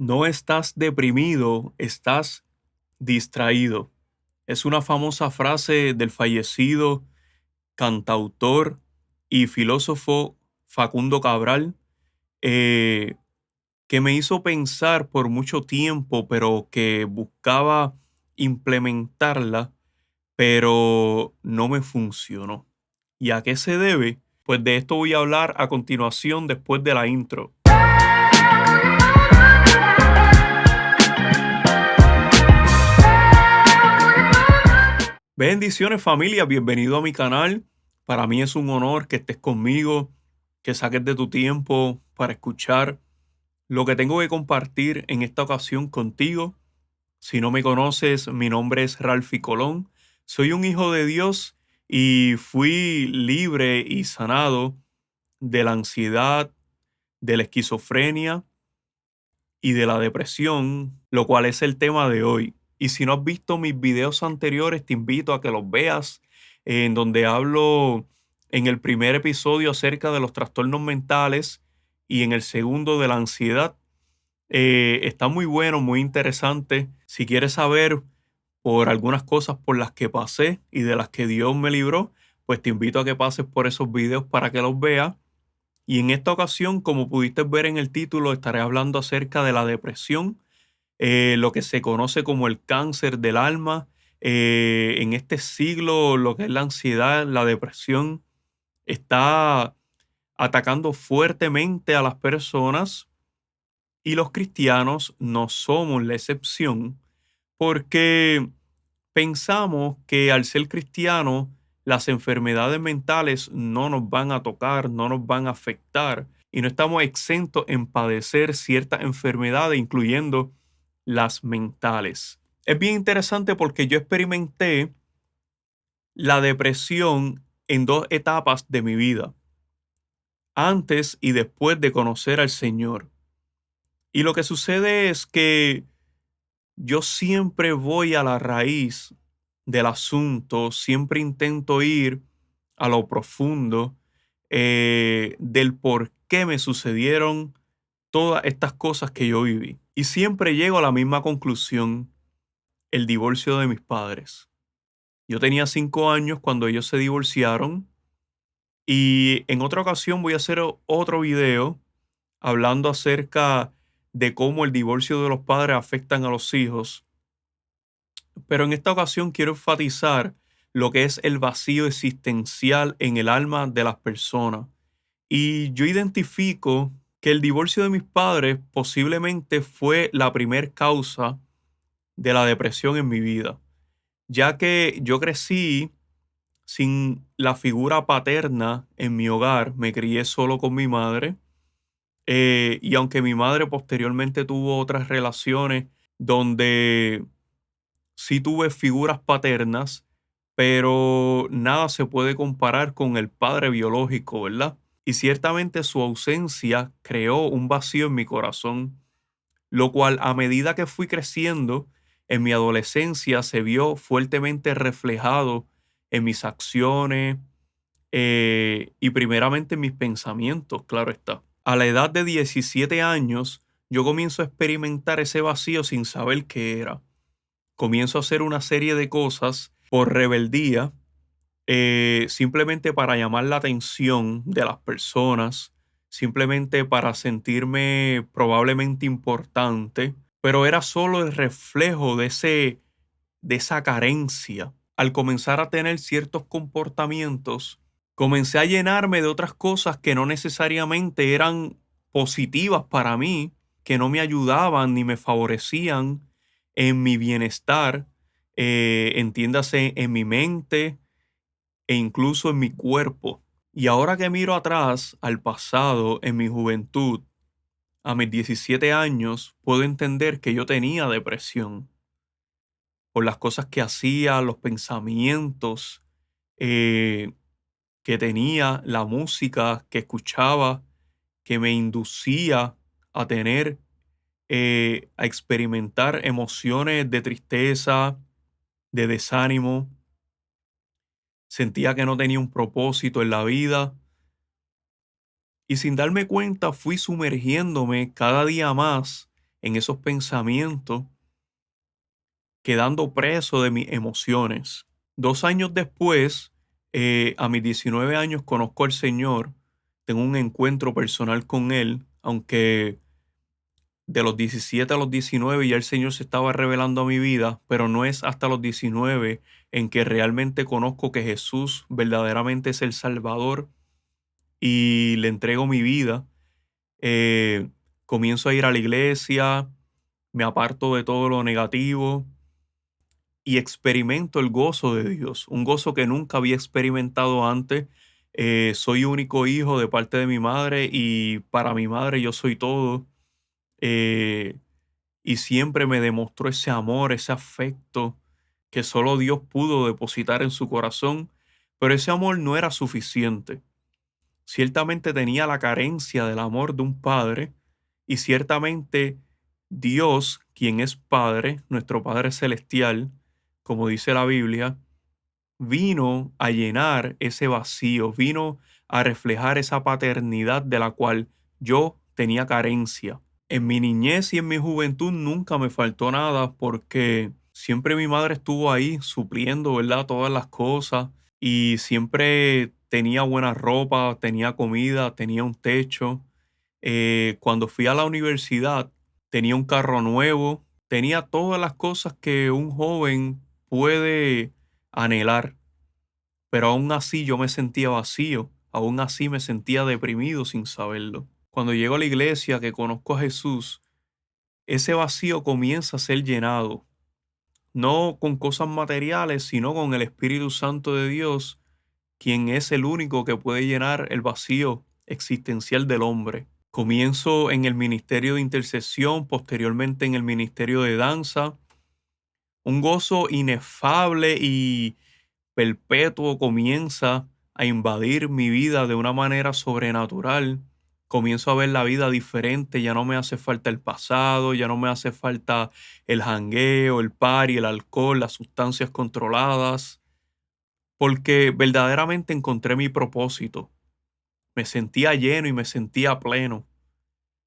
No estás deprimido, estás distraído. Es una famosa frase del fallecido cantautor y filósofo Facundo Cabral, eh, que me hizo pensar por mucho tiempo, pero que buscaba implementarla, pero no me funcionó. ¿Y a qué se debe? Pues de esto voy a hablar a continuación después de la intro. Bendiciones familia, bienvenido a mi canal. Para mí es un honor que estés conmigo, que saques de tu tiempo para escuchar lo que tengo que compartir en esta ocasión contigo. Si no me conoces, mi nombre es Ralfi Colón. Soy un hijo de Dios y fui libre y sanado de la ansiedad, de la esquizofrenia y de la depresión, lo cual es el tema de hoy. Y si no has visto mis videos anteriores, te invito a que los veas, en donde hablo en el primer episodio acerca de los trastornos mentales y en el segundo de la ansiedad. Está muy bueno, muy interesante. Si quieres saber por algunas cosas por las que pasé y de las que Dios me libró, pues te invito a que pases por esos videos para que los veas. Y en esta ocasión, como pudiste ver en el título, estaré hablando acerca de la depresión, lo que se conoce como el cáncer del alma. En este siglo, lo que es la ansiedad, la depresión, está atacando fuertemente a las personas y los cristianos no somos la excepción porque pensamos que al ser cristianos, las enfermedades mentales no nos van a tocar, no nos van a afectar y no estamos exentos en padecer ciertas enfermedades, incluyendo las mentales. Es bien interesante porque yo experimenté la depresión en dos etapas de mi vida, antes y después de conocer al Señor. Y lo que sucede es que yo siempre voy a la raíz del asunto, siempre intento ir a lo profundo del por qué me sucedieron todas estas cosas que yo viví. Y siempre llego a la misma conclusión, el divorcio de mis padres. Yo tenía 5 años cuando ellos se divorciaron y en otra ocasión voy a hacer otro video hablando acerca de cómo el divorcio de los padres afectan a los hijos. Pero en esta ocasión quiero enfatizar lo que es el vacío existencial en el alma de las personas. Y yo identifico que el divorcio de mis padres posiblemente fue la primer causa de la depresión en mi vida, ya que yo crecí sin la figura paterna en mi hogar, me crié solo con mi madre, y aunque mi madre posteriormente tuvo otras relaciones donde sí tuve figuras paternas, pero nada se puede comparar con el padre biológico, ¿verdad? Y ciertamente su ausencia creó un vacío en mi corazón, lo cual a medida que fui creciendo en mi adolescencia se vio fuertemente reflejado en mis acciones y primeramente en mis pensamientos, claro está. A la edad de 17 años, yo comienzo a experimentar ese vacío sin saber qué era. Comienzo a hacer una serie de cosas por rebeldía, simplemente para llamar la atención de las personas, simplemente para sentirme probablemente importante, pero era solo el reflejo de esa carencia. Al comenzar a tener ciertos comportamientos, comencé a llenarme de otras cosas que no necesariamente eran positivas para mí, que no me ayudaban ni me favorecían en mi bienestar, entiéndase en mi mente e incluso en mi cuerpo. Y ahora que miro atrás al pasado, en mi juventud, a mis 17 años, puedo entender que yo tenía depresión por las cosas que hacía, los pensamientos eh, que tenía, la música que escuchaba, que me inducía a tener, a experimentar emociones de tristeza, de desánimo. Sentía que no tenía un propósito en la vida y sin darme cuenta fui sumergiéndome cada día más en esos pensamientos, quedando preso de mis emociones. 2 años después, a mis 19 años, conozco al Señor, tengo un encuentro personal con Él, aunque de los 17 a los 19 ya el Señor se estaba revelando a mi vida, pero no es hasta los 19 en que realmente conozco que Jesús verdaderamente es el Salvador y le entrego mi vida. Eh, Comienzo a ir a la iglesia, me aparto de todo lo negativo y experimento el gozo de Dios, un gozo que nunca había experimentado antes. Soy único hijo de parte de mi madre y para mi madre yo soy todo. Eh, y siempre me demostró ese amor, ese afecto que solo Dios pudo depositar en su corazón, pero ese amor no era suficiente. Ciertamente tenía la carencia del amor de un padre y ciertamente Dios, quien es Padre, nuestro Padre Celestial, como dice la Biblia, vino a llenar ese vacío, vino a reflejar esa paternidad de la cual yo tenía carencia. En mi niñez y en mi juventud nunca me faltó nada porque siempre mi madre estuvo ahí supliendo, ¿verdad? Todas las cosas y siempre tenía buena ropa, tenía comida, tenía un techo. Cuando fui a la universidad tenía un carro nuevo, tenía todas las cosas que un joven puede anhelar, pero aún así yo me sentía vacío, aún así me sentía deprimido sin saberlo. Cuando llego a la iglesia, que conozco a Jesús, ese vacío comienza a ser llenado, no con cosas materiales, sino con el Espíritu Santo de Dios, quien es el único que puede llenar el vacío existencial del hombre. Comienzo en el ministerio de intercesión, posteriormente en el ministerio de danza. Un gozo inefable y perpetuo comienza a invadir mi vida de una manera sobrenatural. Comienzo a ver la vida diferente, ya no me hace falta el pasado, ya no me hace falta el jangueo, el party, el alcohol, las sustancias controladas, porque verdaderamente encontré mi propósito. Me sentía lleno y me sentía pleno.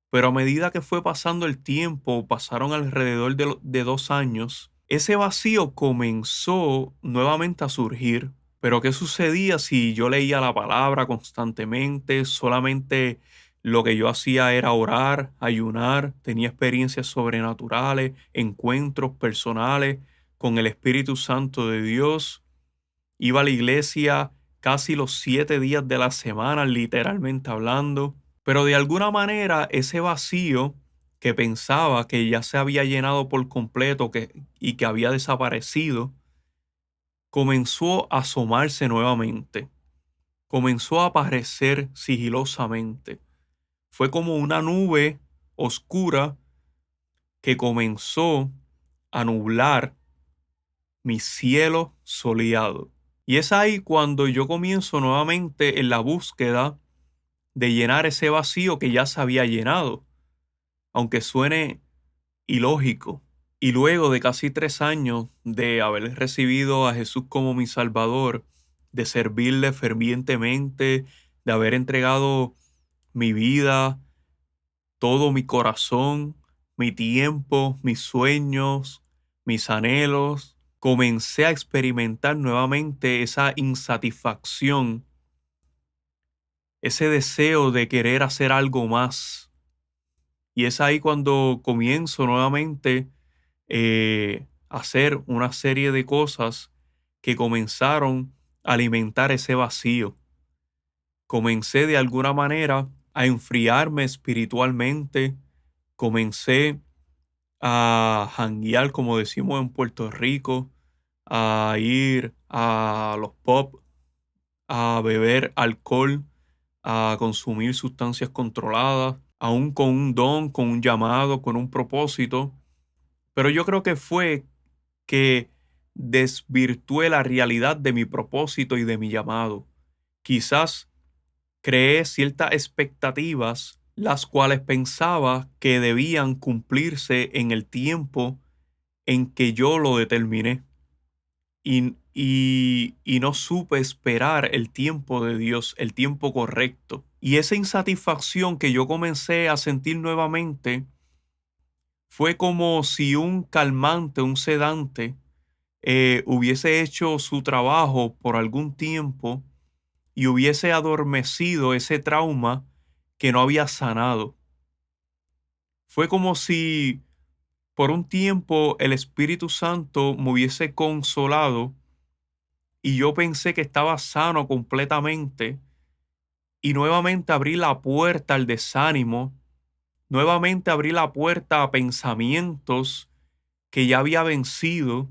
Pero a medida que fue pasando el tiempo, pasaron alrededor de 2 años, ese vacío comenzó nuevamente a surgir. Pero ¿qué sucedía si yo leía la palabra constantemente? Solamente lo que yo hacía era orar, ayunar, tenía experiencias sobrenaturales, encuentros personales con el Espíritu Santo de Dios. Iba a la iglesia casi los 7 días de la semana, literalmente hablando. Pero de alguna manera ese vacío que pensaba que ya se había llenado por completo y que había desaparecido, comenzó a asomarse nuevamente, comenzó a aparecer sigilosamente. Fue como una nube oscura que comenzó a nublar mi cielo soleado. Y es ahí cuando yo comienzo nuevamente en la búsqueda de llenar ese vacío que ya se había llenado, aunque suene ilógico. Y luego de casi 3 años de haber recibido a Jesús como mi Salvador, de servirle fervientemente, de haber entregado mi vida, todo mi corazón, mi tiempo, mis sueños, mis anhelos, comencé a experimentar nuevamente esa insatisfacción, ese deseo de querer hacer algo más. Y es ahí cuando comienzo nuevamente a hacer una serie de cosas que comenzaron a alimentar ese vacío. Comencé de alguna manera a enfriarme espiritualmente, comencé a janguear, como decimos en Puerto Rico, a ir a los pubs, a beber alcohol, a consumir sustancias controladas, aún con un don, con un llamado, con un propósito. Pero yo creo que fue que desvirtué la realidad de mi propósito y de mi llamado. Quizás creé ciertas expectativas, las cuales pensaba que debían cumplirse en el tiempo en que yo lo determiné. Y no supe esperar el tiempo de Dios, el tiempo correcto. Y esa insatisfacción que yo comencé a sentir nuevamente Fue como si un calmante, un sedante, hubiese hecho su trabajo por algún tiempo y hubiese adormecido ese trauma que no había sanado. Fue como si por un tiempo el Espíritu Santo me hubiese consolado y yo pensé que estaba sano completamente y nuevamente abrí la puerta al desánimo, nuevamente abrí la puerta a pensamientos que ya había vencido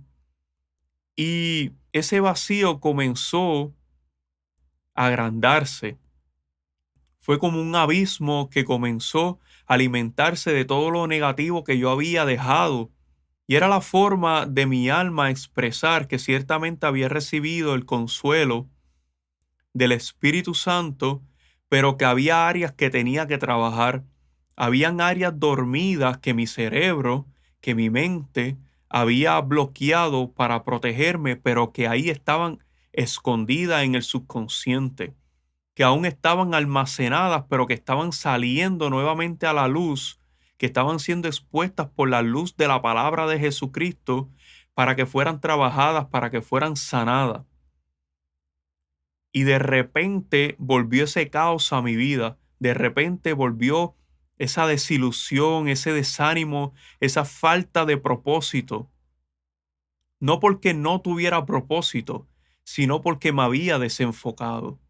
y ese vacío comenzó a agrandarse. Fue como un abismo que comenzó a alimentarse de todo lo negativo que yo había dejado. Y era la forma de mi alma expresar que ciertamente había recibido el consuelo del Espíritu Santo, pero que había áreas que tenía que trabajar. Habían áreas dormidas que mi cerebro, que mi mente había bloqueado para protegerme, pero que ahí estaban escondidas en el subconsciente, que aún estaban almacenadas, pero que estaban saliendo nuevamente a la luz, que estaban siendo expuestas por la luz de la palabra de Jesucristo para que fueran trabajadas, para que fueran sanadas. Y de repente volvió ese caos a mi vida, de repente volvió esa desilusión, ese desánimo, esa falta de propósito. No porque no tuviera propósito, sino porque me había desenfocado,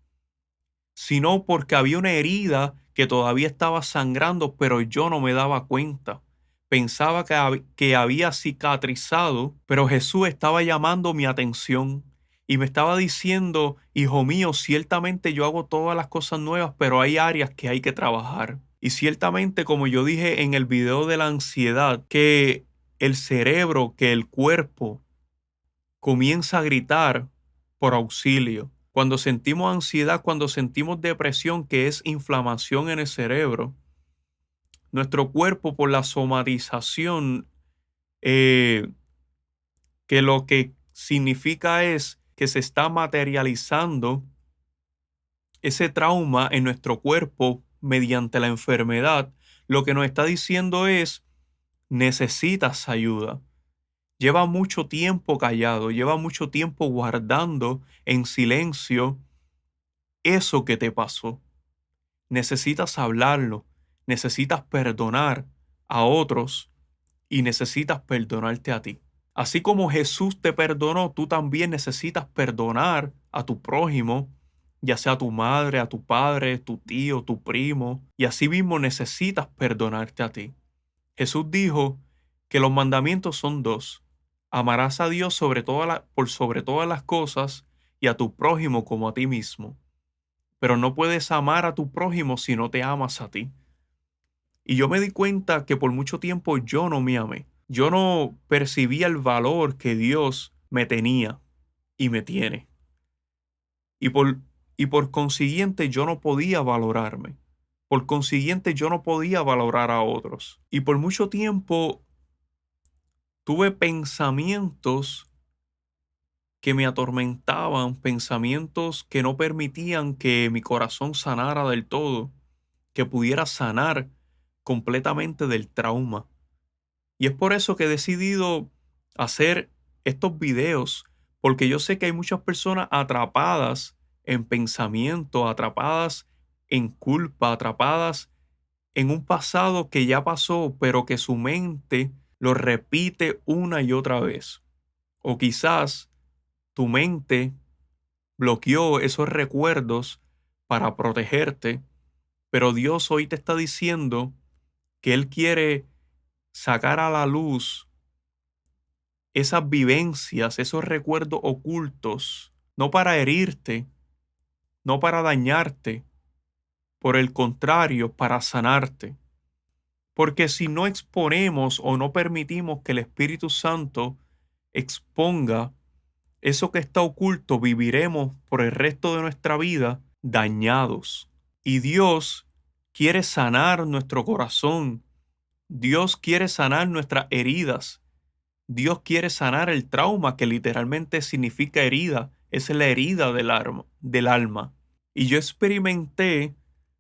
sino porque había una herida que todavía estaba sangrando, pero yo no me daba cuenta. Pensaba que había cicatrizado, pero Jesús estaba llamando mi atención y me estaba diciendo, hijo mío, ciertamente yo hago todas las cosas nuevas, pero hay áreas que hay que trabajar. Y ciertamente, como yo dije en el video de la ansiedad, que el cerebro, que el cuerpo comienza a gritar por auxilio. Cuando sentimos ansiedad, cuando sentimos depresión, que es inflamación en el cerebro, nuestro cuerpo por la somatización, eh, que lo que significa es que se está materializando ese trauma en nuestro cuerpo mediante la enfermedad, lo que nos está diciendo es, necesitas ayuda. Lleva mucho tiempo callado, lleva mucho tiempo guardando en silencio eso que te pasó. Necesitas hablarlo, necesitas perdonar a otros y necesitas perdonarte a ti. Así como Jesús te perdonó, tú también necesitas perdonar a tu prójimo, ya sea a tu madre, a tu padre, tu tío, tu primo, y así mismo necesitas perdonarte a ti. Jesús dijo que los mandamientos son dos: amarás a Dios por sobre todas las cosas y a tu prójimo como a ti mismo. Pero no puedes amar a tu prójimo si no te amas a ti. Y yo me di cuenta que por mucho tiempo yo no me amé. Yo no percibía el valor que Dios me tenía y me tiene. Y por, y por consiguiente yo no podía valorarme. Por consiguiente yo no podía valorar a otros. Y por mucho tiempo tuve pensamientos que me atormentaban, pensamientos que no permitían que mi corazón sanara del todo, que pudiera sanar completamente del trauma. Y es por eso que he decidido hacer estos videos, porque yo sé que hay muchas personas atrapadas en pensamiento, atrapadas en culpa, atrapadas en un pasado que ya pasó, pero que su mente lo repite una y otra vez. O quizás tu mente bloqueó esos recuerdos para protegerte, pero Dios hoy te está diciendo que Él quiere sacar a la luz esas vivencias, esos recuerdos ocultos, no para herirte, no para dañarte, por el contrario, para sanarte. Porque si no exponemos o no permitimos que el Espíritu Santo exponga eso que está oculto, viviremos por el resto de nuestra vida dañados. Y Dios quiere sanar nuestro corazón. Dios quiere sanar nuestras heridas. Dios quiere sanar el trauma, que literalmente significa herida. Es la herida del alma. Y yo experimenté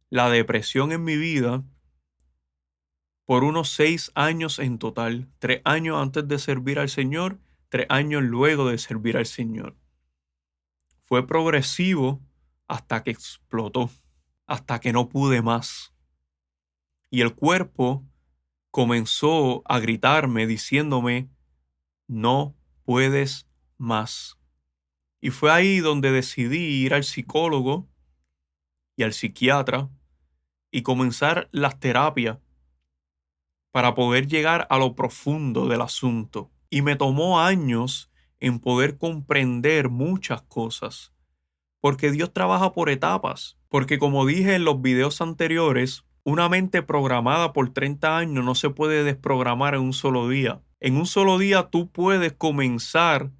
la depresión en mi vida por unos 6 años en total, 3 años antes de servir al Señor, 3 años luego de servir al Señor. Fue progresivo hasta que explotó, hasta que no pude más. Y el cuerpo comenzó a gritarme diciéndome, no puedes más. Y fue ahí donde decidí ir al psicólogo y al psiquiatra y comenzar las terapias para poder llegar a lo profundo del asunto. Y me tomó años en poder comprender muchas cosas, porque Dios trabaja por etapas, porque como dije en los videos anteriores, una mente programada por 30 años no se puede desprogramar en un solo día. En un solo día tú puedes comenzar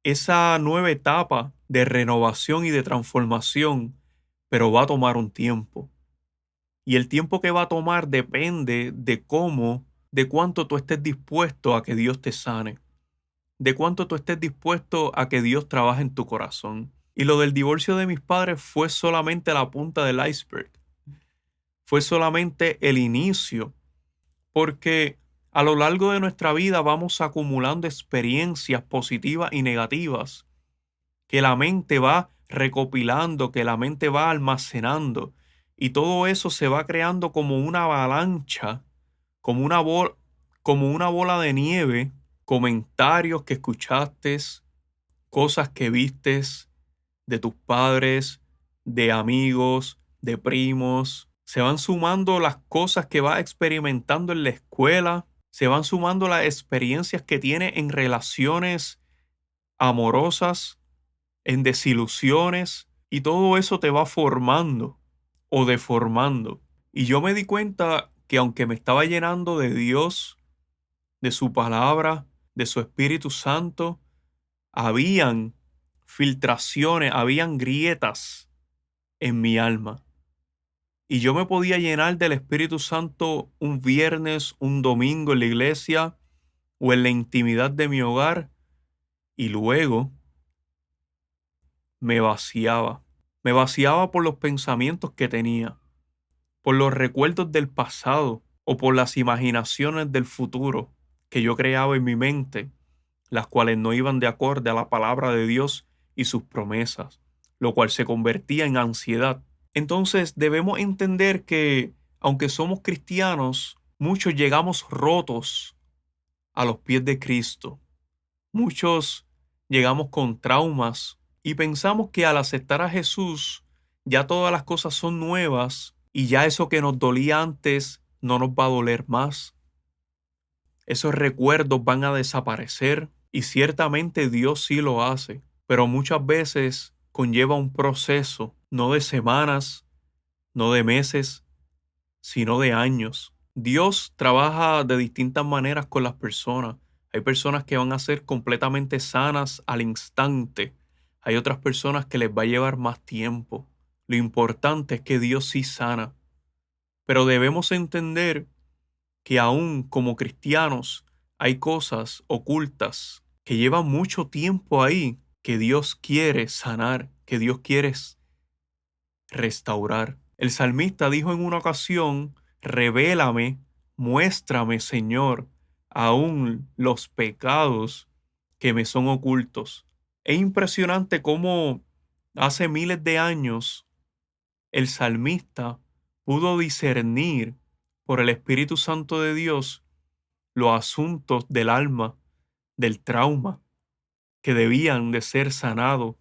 esa nueva etapa de renovación y de transformación, pero va a tomar un tiempo. Y el tiempo que va a tomar depende de cómo, de cuánto tú estés dispuesto a que Dios te sane, de cuánto tú estés dispuesto a que Dios trabaje en tu corazón. Y lo del divorcio de mis padres fue solamente la punta del iceberg, fue solamente el inicio, porque a lo largo de nuestra vida vamos acumulando experiencias positivas y negativas que la mente va recopilando, que la mente va almacenando. Y todo eso se va creando como una avalancha, como una bola de nieve, comentarios que escuchaste, cosas que vistes de tus padres, de amigos, de primos. Se van sumando las cosas que vas experimentando en la escuela, se van sumando las experiencias que tienes en relaciones amorosas, en desilusiones, y todo eso te va formando o deformando. Y yo me di cuenta que aunque me estaba llenando de Dios, de su palabra, de su Espíritu Santo, habían filtraciones, habían grietas en mi alma. Y yo me podía llenar del Espíritu Santo un viernes, un domingo en la iglesia o en la intimidad de mi hogar, y luego me vaciaba. Me vaciaba por los pensamientos que tenía, por los recuerdos del pasado o por las imaginaciones del futuro que yo creaba en mi mente, las cuales no iban de acorde a la palabra de Dios y sus promesas, lo cual se convertía en ansiedad. Entonces debemos entender que, aunque somos cristianos, muchos llegamos rotos a los pies de Cristo. Muchos llegamos con traumas y pensamos que al aceptar a Jesús ya todas las cosas son nuevas y ya eso que nos dolía antes no nos va a doler más. Esos recuerdos van a desaparecer y ciertamente Dios sí lo hace, pero muchas veces conlleva un proceso, no de semanas, no de meses, sino de años. Dios trabaja de distintas maneras con las personas. Hay personas que van a ser completamente sanas al instante. Hay otras personas que les va a llevar más tiempo. Lo importante es que Dios sí sana. Pero debemos entender que aún como cristianos hay cosas ocultas que llevan mucho tiempo ahí que Dios quiere sanar, que Dios quiere restaurar. El salmista dijo en una ocasión, revélame, muéstrame, Señor, aún los pecados que me son ocultos. Es impresionante cómo hace miles de años el salmista pudo discernir por el Espíritu Santo de Dios los asuntos del alma, del trauma, que debían de ser sanados,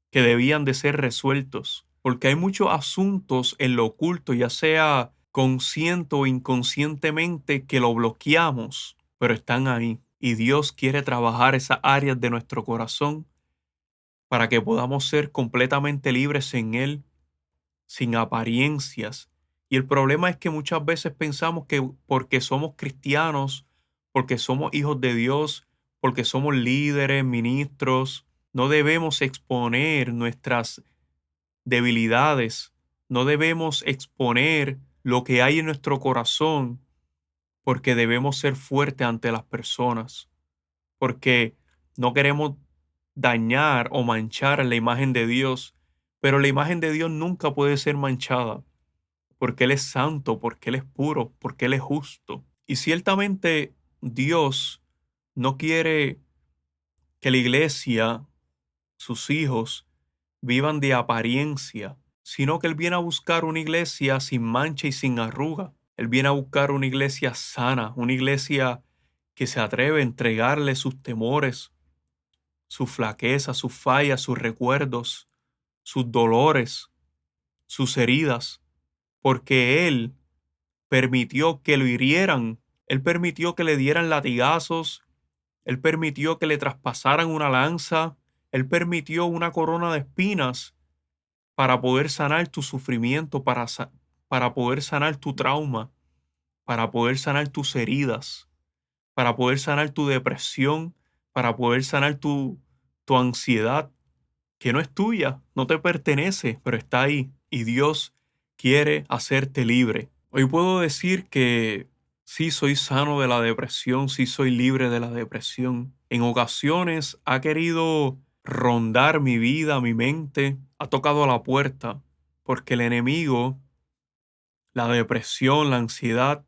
que debían de ser resueltos, porque hay muchos asuntos en lo oculto, ya sea consciente o inconscientemente, que lo bloqueamos, pero están ahí. Y Dios quiere trabajar esas áreas de nuestro corazón para que podamos ser completamente libres en Él, sin apariencias. Y el problema es que muchas veces pensamos que porque somos cristianos, porque somos hijos de Dios, porque somos líderes, ministros, no debemos exponer nuestras debilidades, no debemos exponer lo que hay en nuestro corazón, porque debemos ser fuertes ante las personas, porque no queremos dañar o manchar la imagen de Dios, pero la imagen de Dios nunca puede ser manchada, porque Él es santo, porque Él es puro, porque Él es justo. Y ciertamente Dios no quiere que la iglesia, sus hijos, vivan de apariencia, sino que Él viene a buscar una iglesia sin mancha y sin arruga. Él viene a buscar una iglesia sana, una iglesia que se atreve a entregarle sus temores, sus flaquezas, sus fallas, sus recuerdos, sus dolores, sus heridas, porque Él permitió que lo hirieran, Él permitió que le dieran latigazos, Él permitió que le traspasaran una lanza, Él permitió una corona de espinas para poder sanar tu sufrimiento, para poder sanar tu trauma, para poder sanar tus heridas, para poder sanar tu depresión, para poder sanar tu ansiedad, que no es tuya, no te pertenece, pero está ahí y Dios quiere hacerte libre. Hoy puedo decir que sí soy sano de la depresión, sí soy libre de la depresión. En ocasiones ha querido rondar mi vida, mi mente, ha tocado a la puerta, porque el enemigo, la depresión, la ansiedad,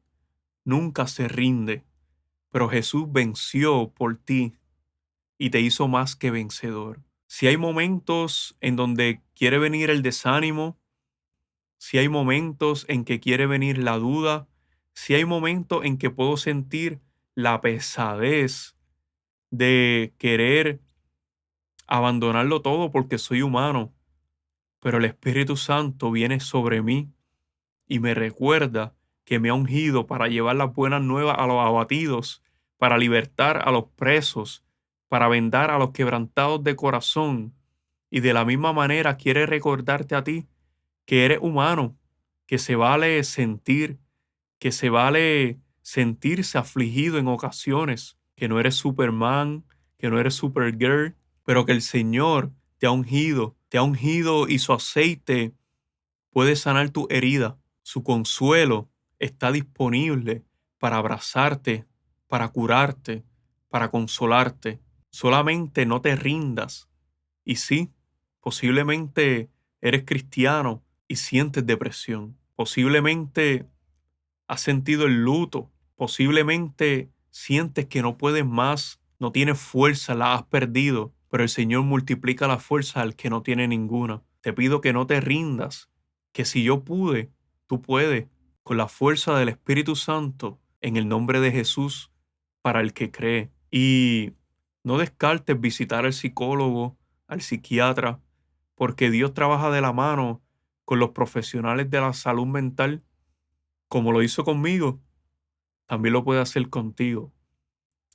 nunca se rinde. Pero Jesús venció por ti y te hizo más que vencedor. Si hay momentos en donde quiere venir el desánimo, si hay momentos en que quiere venir la duda, si hay momentos en que puedo sentir la pesadez de querer abandonarlo todo porque soy humano, pero el Espíritu Santo viene sobre mí y me recuerda que me ha ungido para llevar las buenas nuevas a los abatidos, para libertar a los presos, para vendar a los quebrantados de corazón. Y de la misma manera quiere recordarte a ti que eres humano, que se vale sentir, que se vale sentirse afligido en ocasiones, que no eres Superman, que no eres Supergirl, pero que el Señor te ha ungido y su aceite puede sanar tu herida. Su consuelo está disponible para abrazarte, para curarte, para consolarte. Solamente no te rindas. Y sí, posiblemente eres cristiano y sientes depresión. Posiblemente has sentido el luto. Posiblemente sientes que no puedes más, no tienes fuerza, la has perdido. Pero el Señor multiplica la fuerza al que no tiene ninguna. Te pido que no te rindas, que si yo pude, tú puedes, con la fuerza del Espíritu Santo, en el nombre de Jesús, para el que cree. Y no descartes visitar al psicólogo, al psiquiatra, porque Dios trabaja de la mano con los profesionales de la salud mental, como lo hizo conmigo, también lo puede hacer contigo.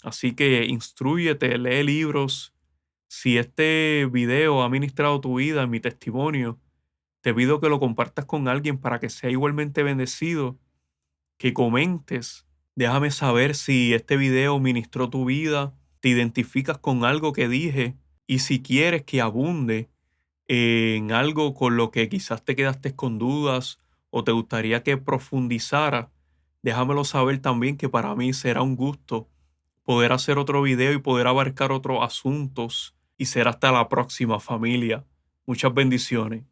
Así que instrúyete, lee libros. Si este video ha ministrado tu vida, mi testimonio, te pido que lo compartas con alguien para que sea igualmente bendecido, que comentes. Déjame saber si este video ministró tu vida, te identificas con algo que dije y si quieres que abunde en algo con lo que quizás te quedaste con dudas o te gustaría que profundizara, déjamelo saber también, que para mí será un gusto poder hacer otro video y poder abarcar otros asuntos y ser hasta la próxima, familia. Muchas bendiciones.